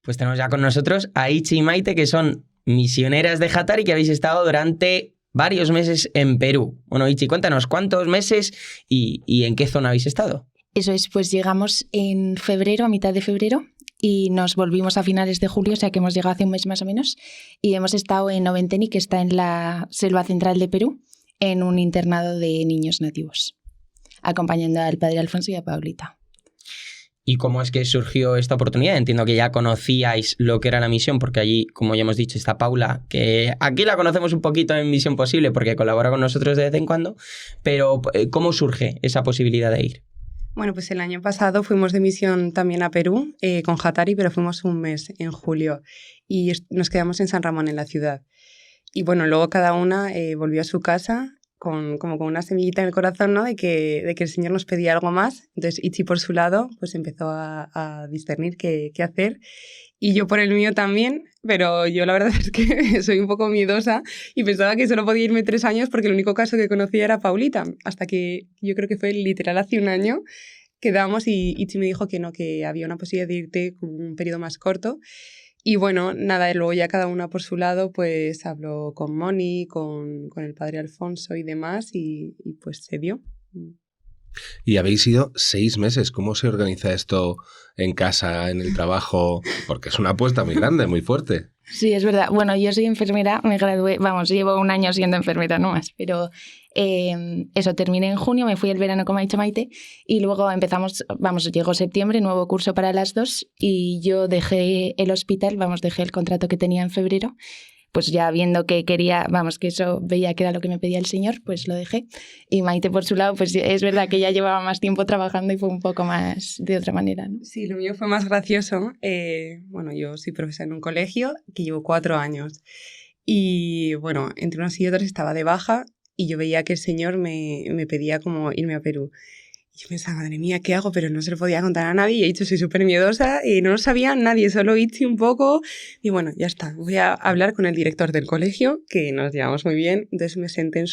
Pues tenemos ya con nosotros a Itzi y Maite, que son misioneras de Hatari, que habéis estado durante varios meses en Perú. Bueno, Itzi, cuéntanos, ¿cuántos meses y en qué zona habéis estado? Eso es, pues llegamos en febrero, a mitad de febrero, y nos volvimos a finales de julio, o sea que hemos llegado hace un mes más o menos, y hemos estado en Noventeni, que está en la selva central de Perú, en un internado de niños nativos, acompañando al padre Alfonso y a Paulita. ¿Y cómo es que surgió esta oportunidad? Entiendo que ya conocíais lo que era la misión, porque allí, como ya hemos dicho, está Paula, que aquí la conocemos un poquito en Misión Posible, porque colabora con nosotros de vez en cuando, pero ¿cómo surge esa posibilidad de ir? Bueno, pues el año pasado fuimos de misión también a Perú con Hatari, pero fuimos un mes, en julio, y nos quedamos en San Ramón, en la ciudad. Y bueno, luego cada una volvió a su casa como con una semillita en el corazón, ¿no? de que el Señor nos pedía algo más. Entonces Itzi por su lado pues empezó a discernir qué hacer, y yo por el mío también, pero yo la verdad es que soy un poco miedosa y pensaba que solo podía irme 3 años porque el único caso que conocía era Paulita, hasta que yo creo que fue literal hace un año quedamos y Itzi me dijo que no, que había una posibilidad de irte con un periodo más corto. Y bueno, nada, y luego ya cada una por su lado pues habló con Moni, con el padre Alfonso y demás, y pues se dio. Y habéis ido 6 meses. ¿Cómo se organiza esto en casa, en el trabajo? Porque es una apuesta muy grande, muy fuerte. Sí, es verdad. Bueno, yo soy enfermera, me gradué, llevo un año siendo enfermera no más, pero eso, terminé en junio, me fui el verano como ha dicho Maite, y luego llegó septiembre, nuevo curso para las dos, y yo dejé el hospital, dejé el contrato que tenía en febrero, pues ya viendo que quería, que eso veía que era lo que me pedía el Señor, pues lo dejé. Y Maite por su lado, pues es verdad que ya llevaba más tiempo trabajando y fue un poco más de otra manera, ¿no? Sí, lo mío fue más gracioso. Bueno, yo soy profesora en un colegio que llevo 4 años. Y bueno, entre unas y otras estaba de baja y yo veía que el Señor me pedía como irme a Perú. Y yo pensaba, madre mía, ¿qué hago? Pero no se lo podía contar a nadie. Y he dicho, soy súper miedosa y no lo sabía nadie, solo Itzi un poco. Y bueno, ya está, voy a hablar con el director del colegio, que nos llevamos muy bien. Entonces me senté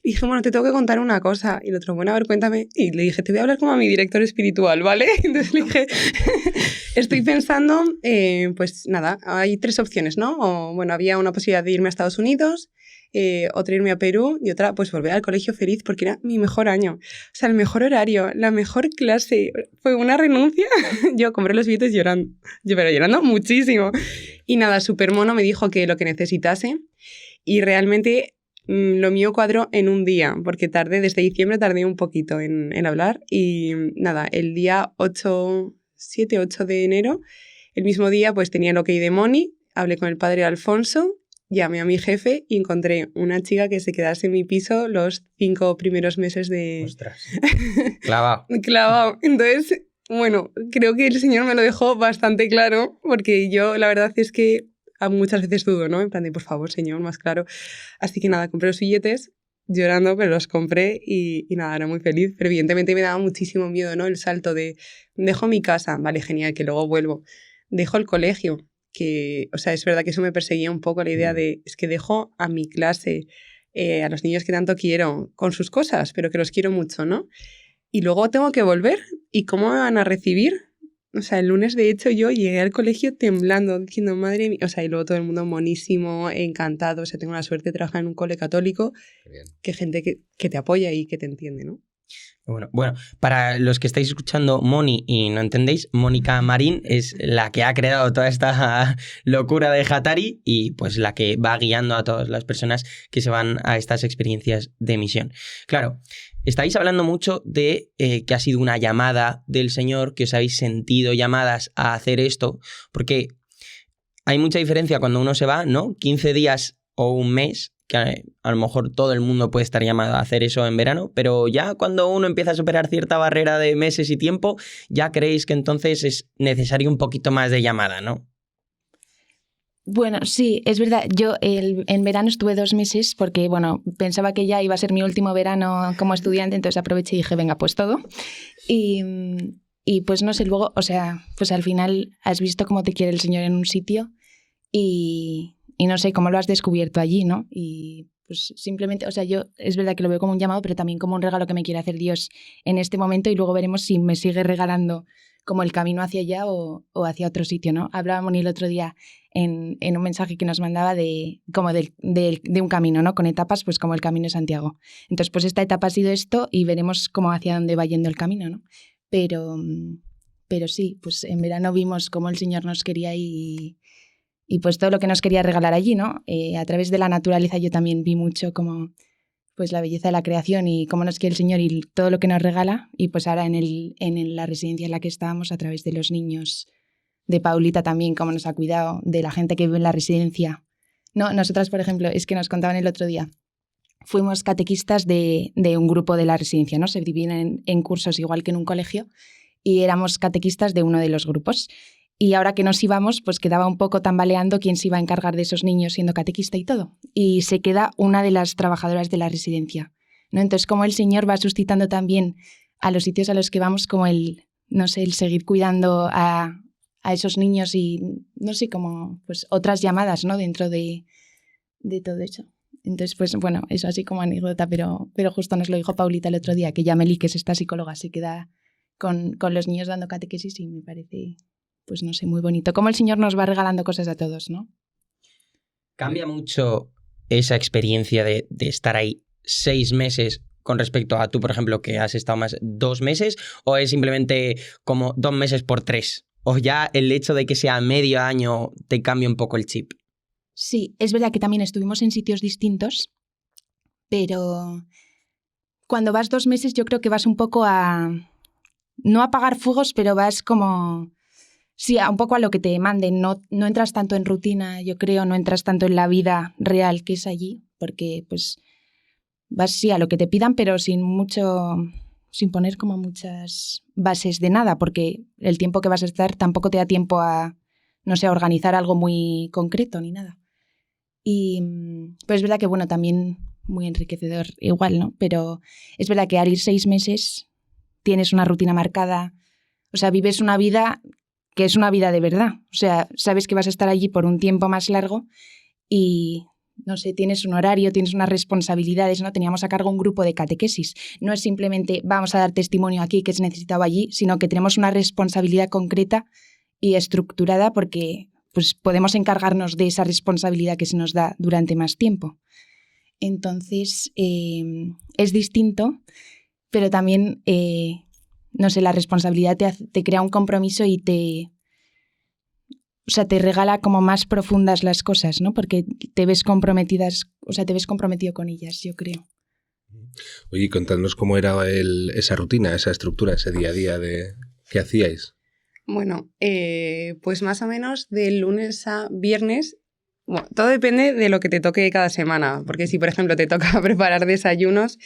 y dije, bueno, te tengo que contar una cosa. Y el otro, bueno, a ver, cuéntame. Y le dije, te voy a hablar como a mi director espiritual, ¿vale? Entonces le dije, estoy pensando, pues nada, hay 3 opciones, ¿no? O, bueno, había una posibilidad de irme a Estados Unidos, otra irme a Perú y otra pues volver al colegio feliz porque era mi mejor año, o sea, el mejor horario, la mejor clase, fue una renuncia. Yo compré los billetes llorando, pero llorando muchísimo, y nada, súper mono, me dijo que lo que necesitase, y realmente lo mío cuadró en un día, porque desde diciembre tardé un poquito en hablar, y nada, el día 7, 8 de enero, el mismo día pues tenía el ok de Moni, hablé con el padre Alfonso, llamé a mi jefe y encontré una chica que se quedase en mi piso los 5 primeros meses de... ¡Ostras! Clavado. Clavado. Entonces, bueno, creo que el Señor me lo dejó bastante claro, porque yo la verdad es que muchas veces dudo, ¿no? En plan de, por favor, Señor, más claro. Así que nada, compré los billetes llorando, pero los compré y nada, era muy feliz. Pero evidentemente me daba muchísimo miedo, ¿no? El salto de, dejo mi casa, vale, genial, que luego vuelvo. Dejo el colegio, que, o sea, es verdad que eso me perseguía un poco, la idea de, es que dejo a mi clase, a los niños que tanto quiero, con sus cosas, pero que los quiero mucho, ¿no? Y luego tengo que volver, ¿y cómo me van a recibir? O sea, el lunes, de hecho, yo llegué al colegio temblando, diciendo, madre mía, o sea, y luego todo el mundo monísimo, encantado, o sea, tengo la suerte de trabajar en un cole católico, que gente que te apoya y que te entiende, ¿no? Bueno, para los que estáis escuchando Moni y no entendéis, Mónica Marín es la que ha creado toda esta locura de Hatari y pues la que va guiando a todas las personas que se van a estas experiencias de misión. Claro, estáis hablando mucho de que ha sido una llamada del Señor, que os habéis sentido llamadas a hacer esto, porque hay mucha diferencia cuando uno se va, ¿no? 15 días o un mes, que a lo mejor todo el mundo puede estar llamado a hacer eso en verano, pero ya cuando uno empieza a superar cierta barrera de meses y tiempo, ya creéis que entonces es necesario un poquito más de llamada, ¿no? Bueno, sí, es verdad. Yo en verano estuve 2 meses porque, bueno, pensaba que ya iba a ser mi último verano como estudiante, entonces aproveché y dije, venga, pues todo. Y pues no sé, luego, o sea, pues al final has visto cómo te quiere el Señor en un sitio y no sé cómo lo has descubierto allí, ¿no? Y pues simplemente, o sea, yo es verdad que lo veo como un llamado, pero también como un regalo que me quiere hacer Dios en este momento y luego veremos si me sigue regalando como el camino hacia allá o hacia otro sitio, ¿no? Hablaba Moni el otro día en un mensaje que nos mandaba de un camino, ¿no? Con etapas, pues como el Camino de Santiago. Entonces, pues esta etapa ha sido esto y veremos cómo hacia dónde va yendo el camino, ¿no? Pero sí, pues en verano vimos cómo el Señor nos quería y pues todo lo que nos quería regalar allí, ¿no? A través de la naturaleza yo también vi mucho como pues la belleza de la creación y cómo nos quiere el Señor y todo lo que nos regala. Y pues ahora en la residencia en la que estábamos, a través de los niños, de Paulita también, cómo nos ha cuidado, de la gente que vive en la residencia. No, nosotras, por ejemplo, es que nos contaban el otro día, fuimos catequistas de un grupo de la residencia, ¿no? Se dividen en cursos igual que en un colegio y éramos catequistas de uno de los grupos. Y ahora que nos íbamos, pues quedaba un poco tambaleando quién se iba a encargar de esos niños siendo catequista y todo. Y se queda una de las trabajadoras de la residencia, ¿no? Entonces, como el Señor va suscitando también a los sitios a los que vamos, como el seguir cuidando a esos niños y, no sé, como pues otras llamadas, ¿no? Dentro de todo eso. Entonces, pues bueno, eso así como anécdota, pero justo nos lo dijo Paulita el otro día, que ya Meli, que es esta psicóloga, se queda con los niños dando catequesis y me parece... pues no sé, muy bonito. Cómo el Señor nos va regalando cosas a todos, ¿no? ¿Cambia mucho esa experiencia de estar ahí 6 meses con respecto a tú, por ejemplo, que has estado más 2 meses? ¿O es simplemente como 2 meses por 3? ¿O ya el hecho de que sea medio año te cambia un poco el chip? Sí, es verdad que también estuvimos en sitios distintos, pero cuando vas 2 meses yo creo que vas un poco no a apagar fuegos, pero vas como... Sí, un poco a lo que te manden, no entras tanto en rutina, yo creo, no entras tanto en la vida real que es allí, porque pues vas sí a lo que te pidan, pero sin poner como muchas bases de nada, porque el tiempo que vas a estar tampoco te da tiempo a, no sé, a organizar algo muy concreto ni nada. Y pues es verdad que, bueno, también muy enriquecedor igual, ¿no? Pero es verdad que al ir 6 meses tienes una rutina marcada, o sea, vives una vida... que es una vida de verdad. O sea, sabes que vas a estar allí por un tiempo más largo y, no sé, tienes un horario, tienes unas responsabilidades, ¿no? Teníamos a cargo un grupo de catequesis. No es simplemente vamos a dar testimonio aquí que es necesitado allí, sino que tenemos una responsabilidad concreta y estructurada porque pues, podemos encargarnos de esa responsabilidad que se nos da durante más tiempo. Entonces, es distinto, pero también... no sé, la responsabilidad te crea un compromiso y te regala como más profundas las cosas, ¿no? Porque te ves comprometido con ellas, yo creo. Oye, contadnos cómo era esa rutina, esa estructura, ese día a día de qué hacíais. Bueno, pues más o menos de lunes a viernes. Bueno, todo depende de lo que te toque cada semana, porque si, por ejemplo, te toca preparar desayunos,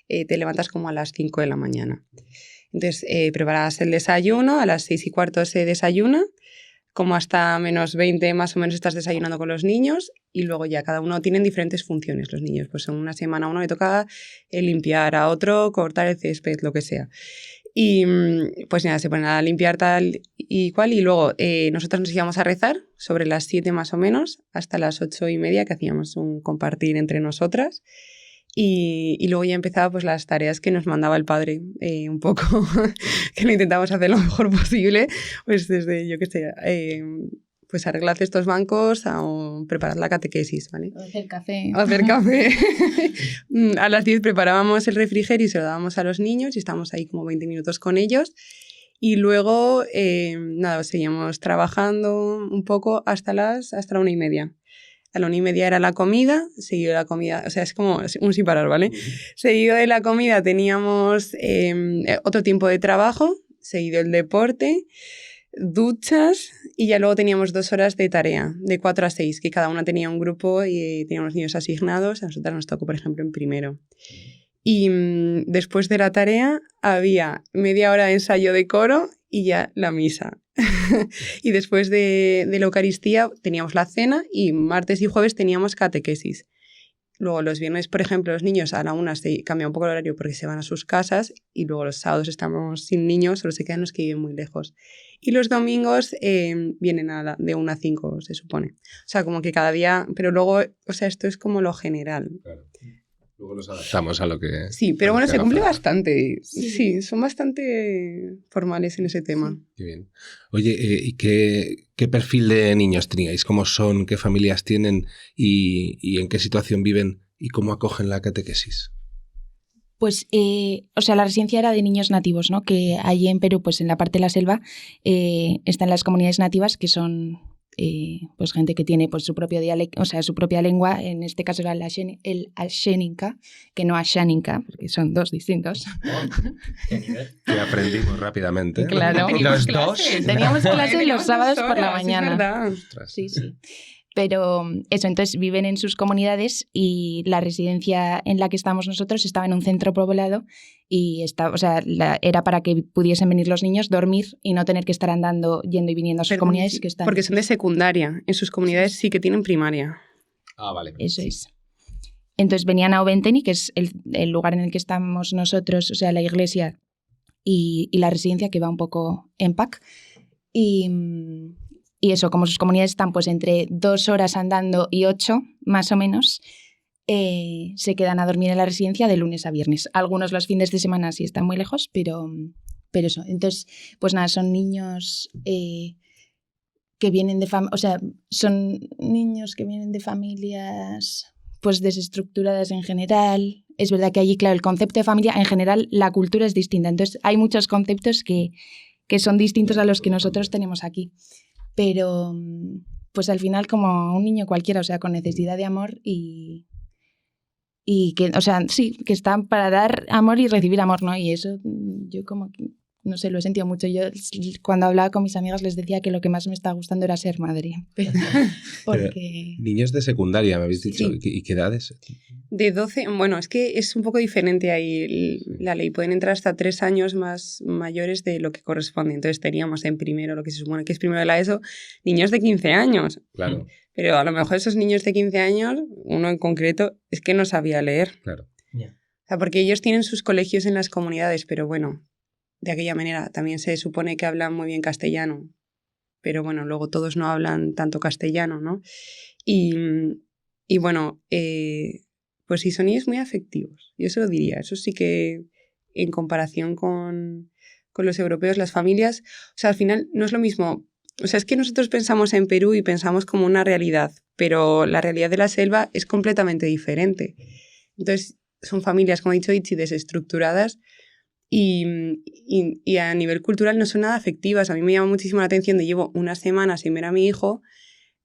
te levantas como a las 5 de la mañana. Entonces, preparas el desayuno, a las 6:15 se desayuna, como hasta -20 más o menos estás desayunando con los niños y luego ya cada uno tienen diferentes funciones los niños. Pues en una semana a uno le toca limpiar, a otro cortar el césped, lo que sea. Y pues nada, se ponen a limpiar tal y cual y luego nosotros nos íbamos a rezar sobre las 7 más o menos hasta las 8:30 que hacíamos un compartir entre nosotras. Y luego ya empezaba pues las tareas que nos mandaba el padre, un poco, que lo intentamos hacer lo mejor posible, pues desde, yo qué sé, pues arreglar estos bancos o preparar la catequesis, ¿vale? O hacer café. A las 10 preparábamos el refrigerio y se lo dábamos a los niños y estábamos ahí como 20 minutos con ellos. Y luego, nada, seguíamos trabajando un poco hasta la 1:30. A la 1:30 era la comida, seguido de la comida, o sea, es como un sin parar, ¿vale? Seguido de la comida teníamos otro tiempo de trabajo, seguido el deporte, duchas y ya luego teníamos 2 horas de tarea, de 4 a 6, que cada una tenía un grupo y teníamos niños asignados, a nosotras nos tocó, por ejemplo, en primero. Y después de la tarea había media hora de ensayo de coro y ya la misa. Y después de la Eucaristía teníamos la cena y martes y jueves teníamos catequesis. Luego los viernes, por ejemplo, los niños a la 1 se cambia un poco el horario porque se van a sus casas y luego los sábados estamos sin niños, solo se quedan los que viven muy lejos. Y los domingos vienen de 1 a 5, se supone. O sea, como que cada día, pero luego, o sea, esto es como lo general. Claro. Luego nos adaptamos a lo que... Sí, pero bueno, se cumple falta. bastante. Sí, son bastante formales en ese tema. Sí. Qué bien. Oye, ¿y qué perfil de niños teníais? ¿Cómo son? ¿Qué familias tienen? ¿Y en qué situación viven? ¿Y cómo acogen la catequesis? Pues, o sea, la residencia era de niños nativos, ¿no? Que allí en Perú, pues en la parte de la selva, están las comunidades nativas, que son pues gente que tiene pues su propio dialecto, o sea, su propia lengua. En este caso era el Ashéninka, que no Asháninka, porque son dos distintos. Que aprendimos rápidamente. Claro. Los dos. Teníamos clases los sábados por la horas, mañana. Es verdad. Ostras. Sí, sí. Pero eso, entonces viven en sus comunidades y la residencia en la que estamos nosotros estaba en un centro poblado y o sea, era para que pudiesen venir los niños, dormir y no tener que estar andando, yendo y viniendo a sus Perdón, comunidades sí, que están... porque son de secundaria. En sus comunidades sí que tienen primaria. Ah, vale. Eso es. Entonces venían a Oventeni, que es el lugar en el que estamos nosotros, o sea, la iglesia y la residencia, que va un poco en pack. Y eso, como sus comunidades están pues entre 2 horas andando y 8, más o menos, se quedan a dormir en la residencia de lunes a viernes. Algunos los fines de semana sí están muy lejos, pero eso. Entonces, pues nada, son niños que vienen de o sea, son niños que vienen de familias pues desestructuradas en general. Es verdad que allí, claro, el concepto de familia, en general, la cultura es distinta. Entonces, hay muchos conceptos que son distintos a los que nosotros tenemos aquí. Pero, pues al final, como un niño cualquiera, o sea, con necesidad de amor y que, o sea, sí, que están para dar amor y recibir amor, ¿no? Y eso yo como que, no sé, lo he sentido mucho. Yo cuando hablaba con mis amigas les decía que lo que más me estaba gustando era ser madre. Porque... Niños de secundaria, me habéis dicho. Sí. ¿Y qué edades? De 12, bueno, es que es un poco diferente ahí la ley. Pueden entrar hasta 3 años más mayores de lo que corresponde. Entonces teníamos en primero, lo que se supone que es primero de la ESO, niños de 15 años. Claro, Pero a lo mejor esos niños de 15 años, uno en concreto, es que no sabía leer. claro. Yeah. O sea, porque ellos tienen sus colegios en las comunidades, pero bueno, de aquella manera también se supone que hablan muy bien castellano. Pero bueno, luego todos no hablan tanto castellano, ¿no? Y bueno, pues sí, son niños muy afectivos. Yo se lo diría. Eso sí que en comparación con los europeos, las familias, o sea, al final no es lo mismo. O sea, es que nosotros pensamos en Perú y pensamos como una realidad, pero la realidad de la selva es completamente diferente. Entonces, son familias, como ha dicho Itzi, desestructuradas y a nivel cultural no son nada afectivas. A mí me llama muchísimo la atención de llevo una semana sin ver a mi hijo,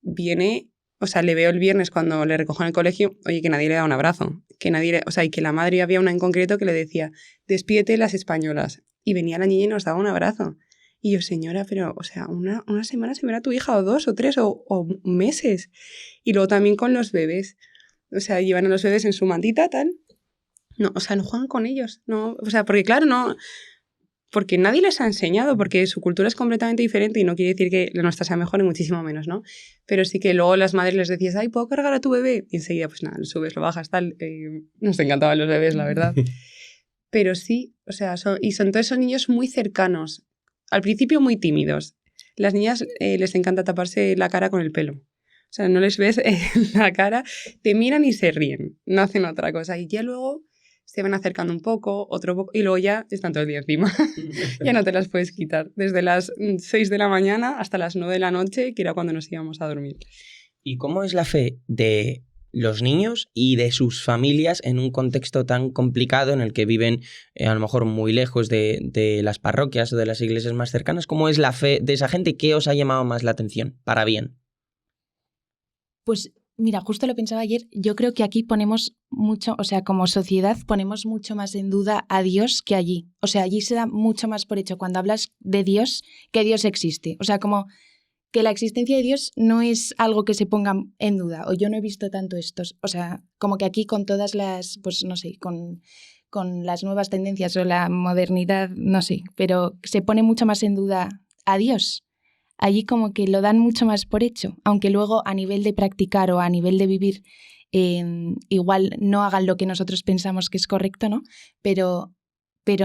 viene... O sea, le veo el viernes cuando le recojo en el colegio, oye, que nadie le da un abrazo. Que nadie o sea, y que la madre, había una en concreto que le decía, despídete las españolas. Y venía la niña y nos daba un abrazo. Y yo, señora, pero, o sea, una semana sin ver a tu hija, o 2, o 3, o meses. Y luego también con los bebés. O sea, llevan a los bebés en su mantita, tal. No, o sea, no juegan con ellos. No, o sea, porque claro, no... Porque nadie les ha enseñado, porque su cultura es completamente diferente y no quiere decir que la nuestra sea mejor, ni muchísimo menos, ¿no? Pero sí que luego las madres les decías, ay, ¿puedo cargar a tu bebé? Y enseguida, pues nada, lo subes, lo bajas, tal. Nos encantaban los bebés, la verdad. Pero sí, o sea, son todos esos niños muy cercanos. Al principio muy tímidos. Las niñas les encanta taparse la cara con el pelo. O sea, no les ves la cara, te miran y se ríen, no hacen otra cosa. Y ya luego... se van acercando un poco, otro poco, y luego ya están todo el día encima. Ya no te las puedes quitar. Desde las 6 de la mañana hasta las 9 de la noche, que era cuando nos íbamos a dormir. ¿Y cómo es la fe de los niños y de sus familias en un contexto tan complicado en el que viven a lo mejor muy lejos de las parroquias o de las iglesias más cercanas? ¿Cómo es la fe de esa gente y qué os ha llamado más la atención, para bien? Pues... mira, justo lo pensaba ayer, yo creo que aquí ponemos mucho, o sea, como sociedad ponemos mucho más en duda a Dios que allí. O sea, allí se da mucho más por hecho cuando hablas de Dios que Dios existe. O sea, como que la existencia de Dios no es algo que se ponga en duda. O yo no he visto tanto esto. O sea, como que aquí con todas las, pues no sé, con las nuevas tendencias o la modernidad, no sé, pero se pone mucho más en duda a Dios. Allí como que lo dan mucho más por hecho, aunque luego a nivel de practicar o a nivel de vivir igual no hagan lo que nosotros pensamos que es correcto, ¿no? Pero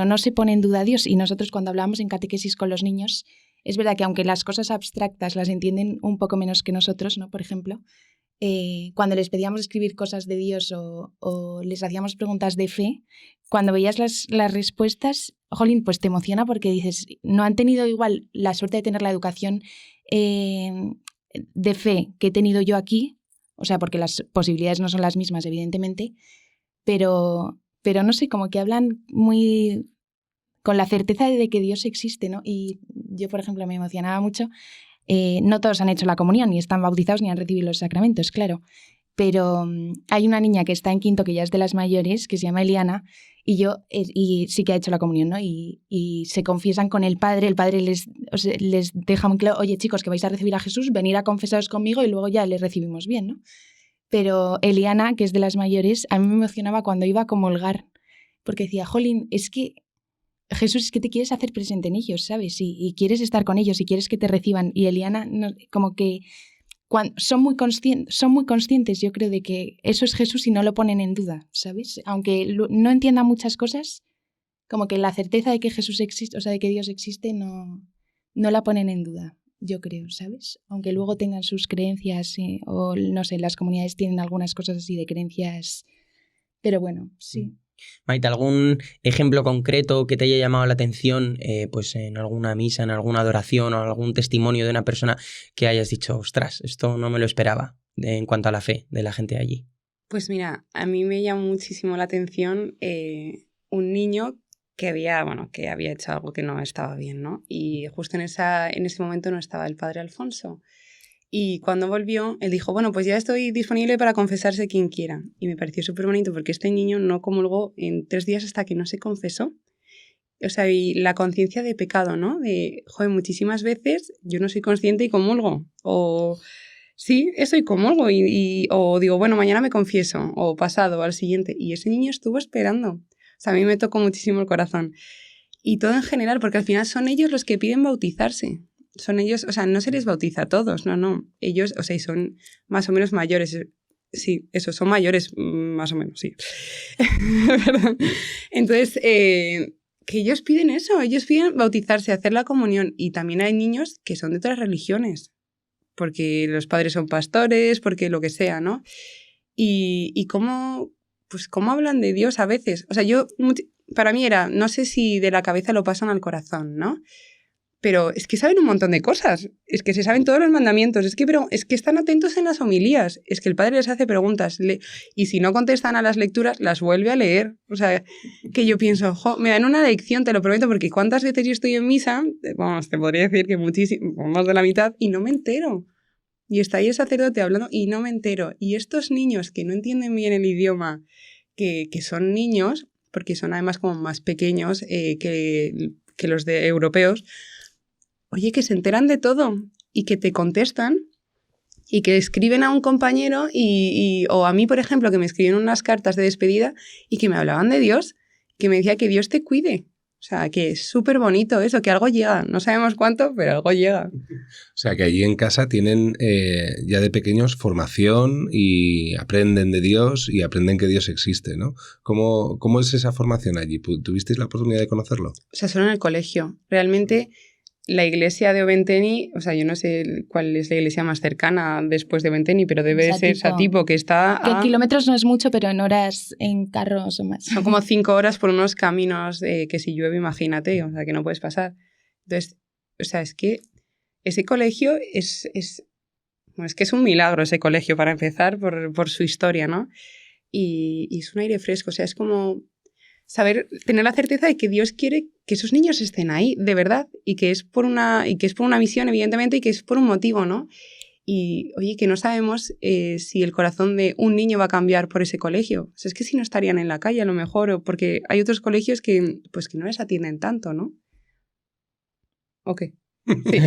no se pone en duda a Dios. Y nosotros cuando hablábamos en catequesis con los niños, es verdad que aunque las cosas abstractas las entienden un poco menos que nosotros, ¿no? Por ejemplo, cuando les pedíamos escribir cosas de Dios o les hacíamos preguntas de fe, cuando veías las respuestas, jolín, pues te emociona porque dices, no han tenido igual la suerte de tener la educación de fe que he tenido yo aquí, o sea, porque las posibilidades no son las mismas, evidentemente, pero no sé, como que hablan muy con la certeza de que Dios existe, ¿no? Y yo, por ejemplo, me emocionaba mucho. No todos han hecho la comunión, ni están bautizados, ni han recibido los sacramentos, claro. Pero hay una niña que está en quinto, que ya es de las mayores, que se llama Eliana, y sí que ha hecho la comunión, ¿no? Y se confiesan con el padre les deja muy claro, oye, chicos, que vais a recibir a Jesús, venir a confesaros conmigo y luego ya le recibimos bien, ¿no? Pero Eliana, que es de las mayores, a mí me emocionaba cuando iba a comulgar, porque decía, jolín, es que Jesús, es que te quieres hacer presente en ellos, ¿sabes? Y quieres estar con ellos y quieres que te reciban. Y Eliana, no, como que son muy conscientes, yo creo, de que eso es Jesús y no lo ponen en duda, ¿sabes? Aunque no entiendan muchas cosas, como que la certeza de que Jesús existe, o sea, de que Dios existe, no la ponen en duda, yo creo, ¿sabes? Aunque luego tengan sus creencias, o no sé, las comunidades tienen algunas cosas así de creencias, pero bueno, sí. Maite, ¿algún ejemplo concreto que te haya llamado la atención, pues en alguna misa, en alguna adoración o algún testimonio de una persona que hayas dicho, ostras, esto no me lo esperaba en cuanto a la fe de la gente de allí? Pues mira, a mí me llamó muchísimo la atención un niño que había hecho algo que no estaba bien, ¿no? Y justo en ese momento no estaba el padre Alfonso. Y cuando volvió, él dijo, bueno, pues ya estoy disponible para confesarse quien quiera. Y me pareció súper bonito porque este niño no comulgó en 3 días hasta que no se confesó. O sea, y la conciencia de pecado, ¿no? De, joder, muchísimas veces yo no soy consciente y comulgo. O sí, eso y comulgo. O digo, bueno, mañana me confieso. O pasado, al siguiente. Y ese niño estuvo esperando. O sea, a mí me tocó muchísimo el corazón. Y todo en general, porque al final son ellos los que piden bautizarse. Son ellos, o sea, no se les bautiza a todos, no. Ellos, o sea, y son más o menos mayores. Sí, eso, son mayores, más o menos, sí. Perdón. Entonces, que ellos piden eso, ellos piden bautizarse, hacer la comunión. Y también hay niños que son de otras religiones, porque los padres son pastores, porque lo que sea, ¿no? Y cómo hablan de Dios a veces. O sea, para mí era, no sé si de la cabeza lo pasan al corazón, ¿no? Pero es que saben un montón de cosas, es que se saben todos los mandamientos, es que están atentos en las homilías, es que el padre les hace preguntas y si no contestan a las lecturas, las vuelve a leer. O sea, que yo pienso, me dan una lección, te lo prometo, porque cuántas veces yo estoy en misa, vamos, te podría decir que muchísimo, más de la mitad, y no me entero. Y está ahí el sacerdote hablando y no me entero. Y estos niños que no entienden bien el idioma, que son niños, porque son además como más pequeños que los de europeos, oye, que se enteran de todo y que te contestan y que escriben a un compañero o a mí, por ejemplo, que me escribieron unas cartas de despedida y que me hablaban de Dios, que me decía que Dios te cuide. O sea, que es súper bonito eso, que algo llega. No sabemos cuánto, pero algo llega. O sea, que allí en casa tienen ya de pequeños formación y aprenden de Dios y aprenden que Dios existe, ¿no? ¿Cómo es esa formación allí? ¿Tuvisteis la oportunidad de conocerlo? O sea, solo en el colegio. Realmente la iglesia de Oventeni, o sea, yo no sé cuál es la iglesia más cercana después de Oventeni, pero debe ser Satipo, que está que kilómetros no es mucho, pero en horas en carros o más. Son como 5 horas por unos caminos que si llueve, imagínate, o sea, que no puedes pasar. Entonces, o sea, es que ese colegio es que es un milagro ese colegio, para empezar, por su historia, ¿no? Y es un aire fresco, o sea, es como tener la certeza de que Dios quiere que esos niños estén ahí, de verdad, y que es por una misión, evidentemente, y que es por un motivo, ¿no? Y, oye, que no sabemos si el corazón de un niño va a cambiar por ese colegio. O sea, es que si no estarían en la calle, a lo mejor, o porque hay otros colegios que no les atienden tanto, ¿no? Ok. Sí.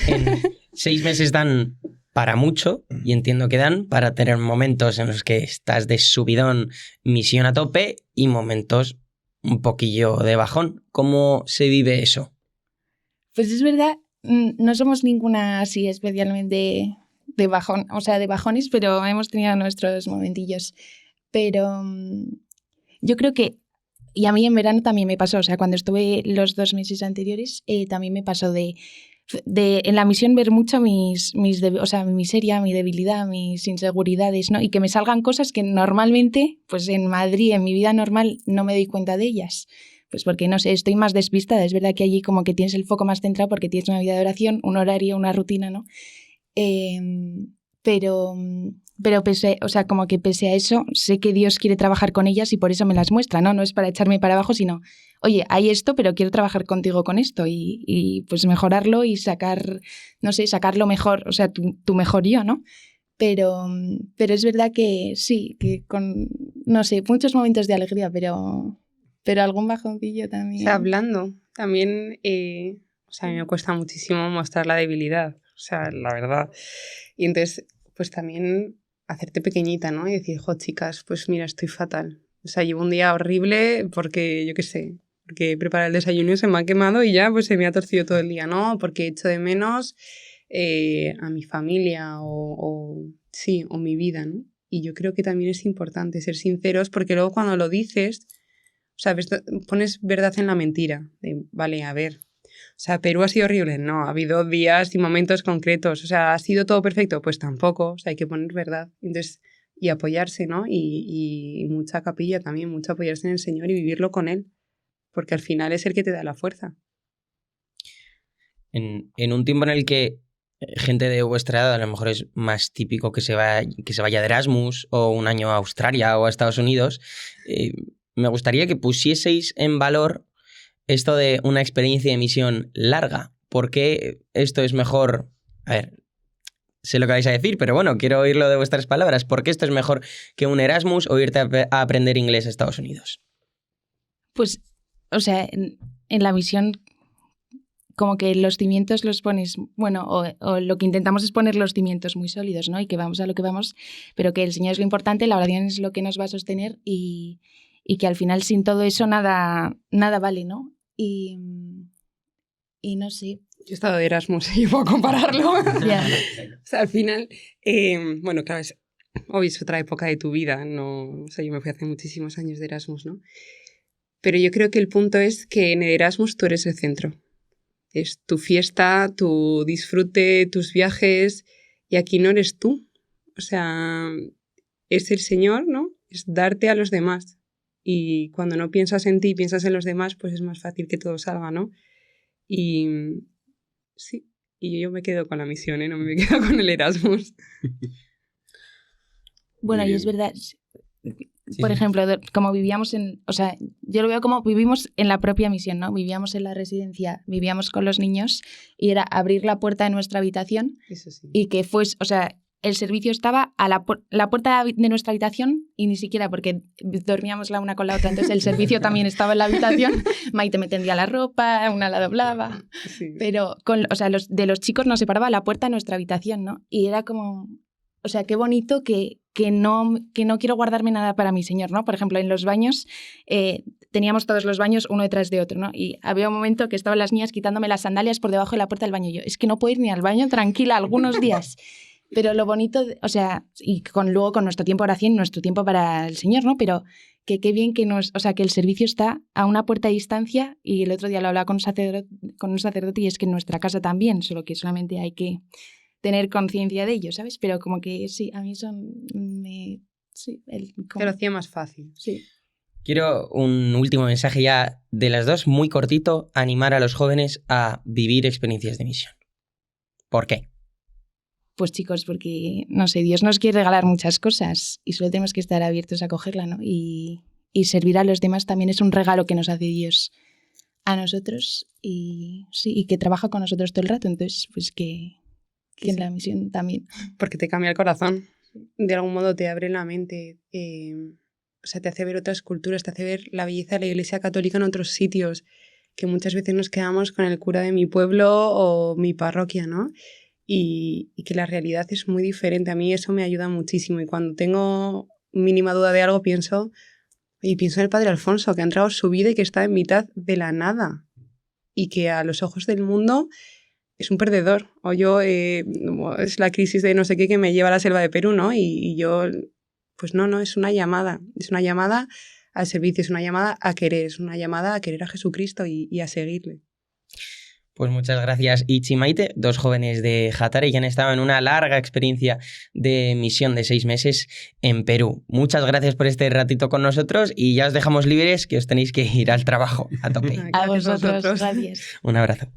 En 6 meses dan para mucho, y entiendo que dan para tener momentos en los que estás de subidón, misión a tope, y momentos un poquillo de bajón. ¿Cómo se vive eso? Pues es verdad, no somos ninguna así especialmente de bajón, o sea, de bajones, pero hemos tenido nuestros momentillos. Pero yo creo que Y a mí en verano también me pasó, o sea, cuando estuve los 2 meses anteriores, también me pasó de en la misión ver mucho o sea, mi miseria, mi debilidad, mis inseguridades, ¿no? Y que me salgan cosas que normalmente, pues en Madrid, en mi vida normal, no me doy cuenta de ellas. Pues porque, no sé, estoy más despistada. Es verdad que allí como que tienes el foco más centrado porque tienes una vida de oración, un horario, una rutina, ¿no? Pero o sea, como que pese a eso, sé que Dios quiere trabajar con ellas y por eso me las muestra, ¿no? No es para echarme para abajo, sino, oye, hay esto, pero quiero trabajar contigo con esto y pues mejorarlo y sacar, no sé, sacarlo mejor, o sea, tu mejor yo, ¿no? Pero es verdad que sí, que con, no sé, muchos momentos de alegría, pero algún bajoncillo también. O sea, hablando, también, o sea, a mí me cuesta muchísimo mostrar la debilidad, o sea, la verdad. Y entonces, pues también hacerte pequeñita, ¿no? Y decir, jo, chicas, pues mira, estoy fatal. O sea, llevo un día horrible porque, yo qué sé, porque he preparado el desayuno y se me ha quemado y ya pues se me ha torcido todo el día, ¿no? Porque he hecho de menos a mi familia sí, o mi vida, ¿no? Y yo creo que también es importante ser sinceros porque luego cuando lo dices, ¿sabes? Pones verdad en la mentira. Vale, a ver. O sea, Perú ha sido horrible. No, ha habido días y momentos concretos. O sea, ¿ha sido todo perfecto? Pues tampoco. O sea, hay que poner verdad. Entonces, y apoyarse, ¿no? Y mucha capilla también, mucho apoyarse en el Señor y vivirlo con Él. Porque al final es el que te da la fuerza. En un tiempo en el que gente de vuestra edad a lo mejor es más típico que se vaya de Erasmus o un año a Australia o a Estados Unidos, me gustaría que pusieseis en valor esto de una experiencia de misión larga. ¿Por qué esto es mejor? A ver, sé lo que vais a decir, pero bueno, quiero oírlo de vuestras palabras. ¿Por qué esto es mejor que un Erasmus o irte a aprender inglés a Estados Unidos? Pues, o sea, en la misión como que los cimientos los pones, bueno, o lo que intentamos es poner los cimientos muy sólidos, ¿no? Y que vamos a lo que vamos, pero que el Señor es lo importante, la oración es lo que nos va a sostener y que al final sin todo eso nada vale, ¿no? Y no sé. Yo he estado de Erasmus y puedo compararlo. Yeah. O sea, al final, bueno, claro, obvio, es otra época de tu vida, no, o sea, yo me fui hace muchísimos años de Erasmus, ¿no? Pero yo creo que el punto es que en el Erasmus tú eres el centro. Es tu fiesta, tu disfrute, tus viajes, y aquí no eres tú. O sea, es el Señor, ¿no? Es darte a los demás. Y cuando no piensas en ti, piensas en los demás, pues es más fácil que todo salga, ¿no? Y sí, y yo me quedo con la misión, ¿eh? No me quedo con el Erasmus. Bueno, y es verdad, por ejemplo, como vivíamos o sea, yo lo veo como vivimos en la propia misión, ¿no? Vivíamos en la residencia, vivíamos con los niños y era abrir la puerta de nuestra habitación. Eso sí. Y que fuese, o sea, el servicio estaba a la puerta de nuestra habitación y ni siquiera porque dormíamos la una con la otra, entonces el servicio también estaba en la habitación. Maite me tendía la ropa, una la doblaba, Sí. pero o sea, de los chicos nos separaba la puerta de nuestra habitación, ¿no? Y era como, o sea, qué bonito que no quiero guardarme nada para mi Señor, ¿no? Por ejemplo, en los baños teníamos todos los baños uno detrás de otro, ¿no? Y había un momento que estaban las niñas quitándome las sandalias por debajo de la puerta del baño. Y yo, es que no puedo ir ni al baño tranquila algunos días. Pero lo bonito, o sea, y luego con nuestro tiempo de oración, nuestro tiempo para el Señor, ¿no? Pero que qué bien que o sea, que el servicio está a una puerta de distancia y el otro día lo hablaba con un sacerdote y es que en nuestra casa también, solo que solamente hay que tener conciencia de ello, ¿sabes? Pero como que sí, a mí eso sí, Te lo hacía más fácil. Sí. Quiero un último mensaje ya de las dos, muy cortito, animar a los jóvenes a vivir experiencias de misión. ¿Por qué? Pues chicos, porque, no sé, Dios nos quiere regalar muchas cosas y solo tenemos que estar abiertos a cogerla, ¿no? Y servir a los demás también es un regalo que nos hace Dios a nosotros y sí, y que trabaja con nosotros todo el rato, entonces pues que en la misión también. Porque te cambia el corazón, de algún modo te abre la mente, o sea, te hace ver otras culturas, te hace ver la belleza de la Iglesia Católica en otros sitios, que muchas veces nos quedamos con el cura de mi pueblo o mi parroquia, ¿no? Y que la realidad es muy diferente. A mí eso me ayuda muchísimo y cuando tengo mínima duda de algo pienso en el Padre Alfonso, que ha entrado en su vida y que está en mitad de la nada y que a los ojos del mundo es un perdedor. O yo, es la crisis de no sé qué que me lleva a la selva de Perú, ¿no? Y yo, pues no, es una llamada al servicio, es una llamada a querer, es una llamada a querer a Jesucristo y a seguirle. Pues muchas gracias, Itzi y Maite, 2 jóvenes de Hatari que han estado en una larga experiencia de misión de 6 meses en Perú. Muchas gracias por este ratito con nosotros y ya os dejamos libres, que os tenéis que ir al trabajo a tope. A vosotros, gracias. Un abrazo.